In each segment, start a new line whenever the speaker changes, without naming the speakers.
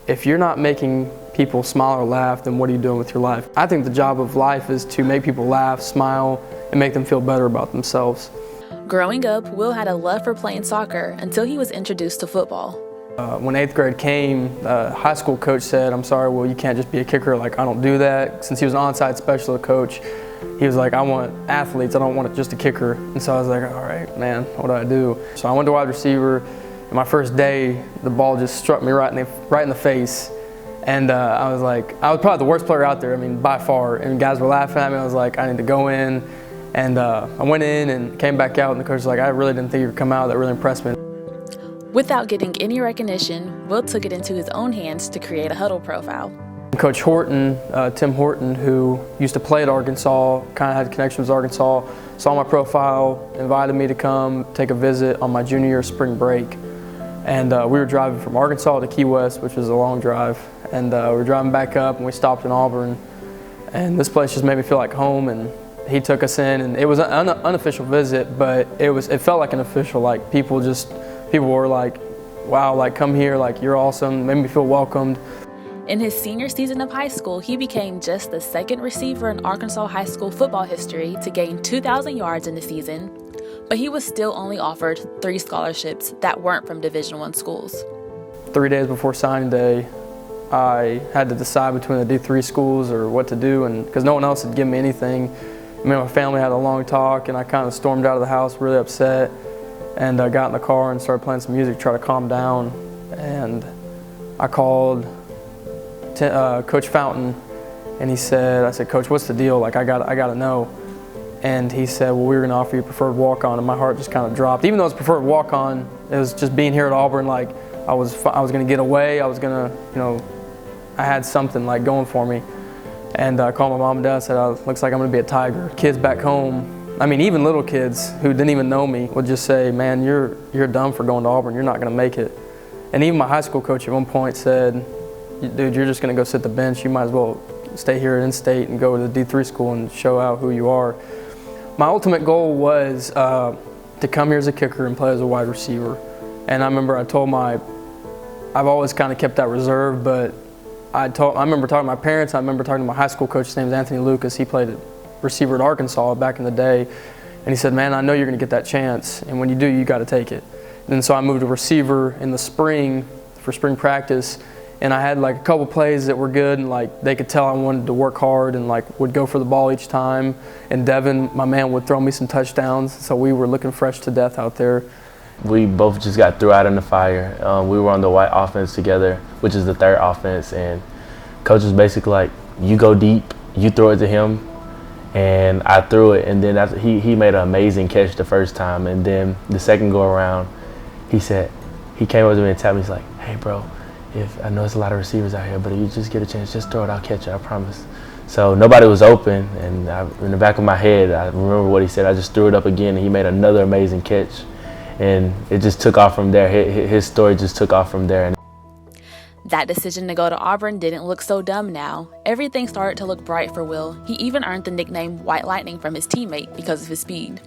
if you're not making people smile or laugh, then what are you doing with your life? I think the job of life is to make people laugh, smile, and make them feel better about themselves.
Growing up, Will had a love for playing soccer until he was introduced to football.
When 8th grade came, the high school coach said, "I'm sorry, Will, you can't just be a kicker. Like, I don't do that." Since he was an onside specialist coach, he was like, "I want athletes, I don't want just a kicker." And so I was like, all right, man, what do I do? So I went to wide receiver, and my first day, the ball just struck me right in the face. And I was probably the worst player out there, I mean, by far. And guys were laughing at me. I was like, I need to go in. And I went in and came back out, and the coach was like, I really didn't think you would come out. That really impressed me.
Without getting any recognition, Will took it into his own hands to create a huddle profile.
Coach Horton, Tim Horton, who used to play at Arkansas, kind of had connections with Arkansas, saw my profile, invited me to come take a visit on my junior year spring break. And we were driving from Arkansas to Key West, which was a long drive. And we were driving back up, and we stopped in Auburn. And this place just made me feel like home. And he took us in, and it was an unofficial visit, but it felt like an official. Like people were like, "Wow, like come here, like you're awesome." Made me feel welcomed.
In his senior season of high school, he became just the second receiver in Arkansas high school football history to gain 2,000 yards in the season, but he was still only offered 3 scholarships that weren't from Division I schools.
3 days before signing day, I had to decide between the D3 schools or what to do, and because no one else had given me anything. Me and my family had a long talk, and I kind of stormed out of the house really upset, and I got in the car and started playing some music to try to calm down. And I called Coach Fountain, and I said, "Coach, what's the deal? Like I gotta know." And he said, "Well, we were gonna offer you preferred walk-on," and my heart just kind of dropped. Even though it's preferred walk-on, it was just being here at Auburn. Like I was gonna get away. I was gonna, I had something like going for me. And I called my mom and dad and said, "Looks like I'm gonna be a Tiger." Kids back home, I mean, even little kids who didn't even know me would just say, "Man, you're dumb for going to Auburn. You're not gonna make it." And even my high school coach at one point said, "Dude, you're just gonna go sit the bench. You might as well stay here at in-state and go to the D3 school and show out who you are." My ultimate goal was to come here as a kicker and play as a wide receiver. And I remember I've always kind of kept that reserve, but I remember talking to my parents. I remember talking to my high school coach. His name is Anthony Lucas. He played receiver at Arkansas back in the day. And he said, "Man, I know you're going to get that chance. And when you do, you got to take it." And so I moved to receiver in the spring for spring practice. And I had like a couple plays that were good, and like they could tell I wanted to work hard and like would go for the ball each time. And Devin, my man, would throw me some touchdowns. So we were looking fresh to death out there.
We both just got threw out in the fire. We were on the white offense together, which is the third offense, and coach was basically like, "You go deep, you throw it to him," and I threw it, and then he made an amazing catch the first time, and then the second go around, he came up to me and tapped me, he's like, "Hey bro, I know there's a lot of receivers out here, but if you just get a chance, just throw it, I'll catch it, I promise." So nobody was open, and in the back of my head, I remember what he said. I just threw it up again, and he made another amazing catch. And it just took off from there. His story just took off from there.
That decision to go to Auburn didn't look so dumb now. Everything started to look bright for Will. He even earned the nickname White Lightning from his teammate because of his speed.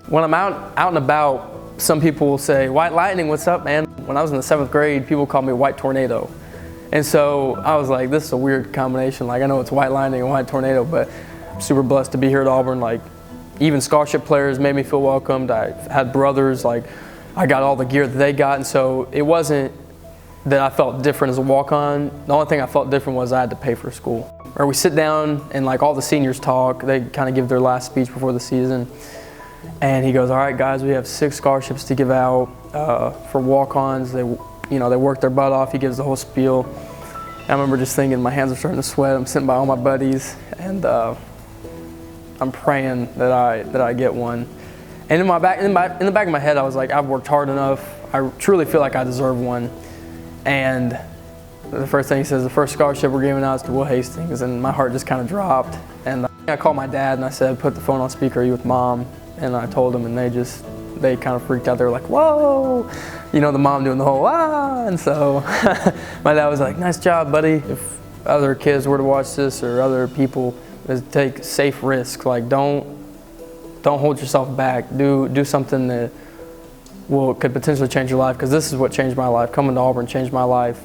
When I'm out and about, some people will say, "White Lightning, what's up, man?" When I was in the 7th grade, people called me White Tornado. And so I was like, this is a weird combination. Like, I know it's White Lightning and White Tornado, but I'm super blessed to be here at Auburn. Like, even scholarship players made me feel welcomed. I had brothers, like I got all the gear that they got, and so it wasn't that I felt different as a walk-on. The only thing I felt different was I had to pay for school. Or we sit down and like all the seniors talk, they kind of give their last speech before the season. And he goes, "All right guys, we have 6 scholarships to give out for walk-ons. They work their butt off." He gives the whole spiel. And I remember just thinking my hands are starting to sweat. I'm sitting by all my buddies, and I'm praying that I get one. And in the back of my head, I was like, I've worked hard enough. I truly feel like I deserve one. And the first thing he says, the first scholarship we're giving out is to Will Hastings, and my heart just kind of dropped. And I called my dad and I said, "Put the phone on speaker, are you with Mom?" And I told them, and they kind of freaked out. They were like, "Whoa!" The mom doing the whole "ah!" And so my dad was like, "Nice job, buddy." If other kids were to watch this, or other people, is take safe risks. Like don't hold yourself back. Do something that could potentially change your life, because this is what changed my life. Coming to Auburn changed my life.